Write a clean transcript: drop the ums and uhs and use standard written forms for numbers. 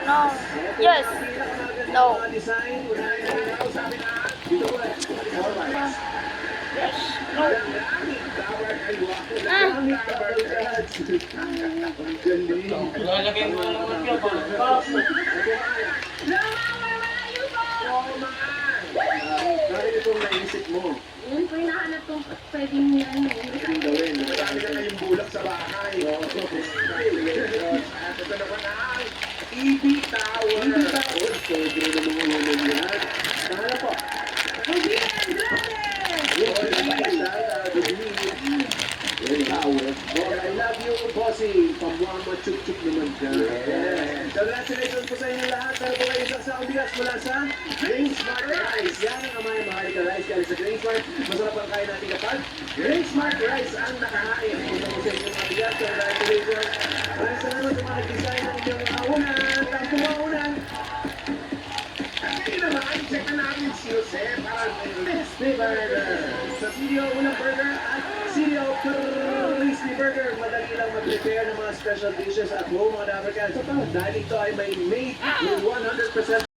No. Yes. No. Yes. No. Lalagay mo naman yun, pag Bakit itong naisip mo? Yun po yung nahanap kong pwedeng yan. Ang gawin. Marami na kayong bulak sa bahay. Ito naman ang EB Tower. EB Tower. Pwede na mga ulan yan. Nahala po. I love you, Bossy. Pamwama chuk-chuk naman ka. Congratulations po sa inyo lahat. Pero po kayo isang sakong bigas mula sa Grain Smart Rice. Yan ang amay mahal ka rice. Kaya sa Grain Smart, masarap ang kain natin kapag Grain Smart Rice ang nakahain. Punta po sa inyong mga bigas. Congratulations. Maraming salamat sa mga design ng inyong unan. Ang pumaunan. Hindi naman, check na namin si Jose para crispy burger. Sa video, unang burger at video crispy burger. Madali lang mag-prepare ng mga special dishes at home mga Africans. Dahil ito ay may made with 100%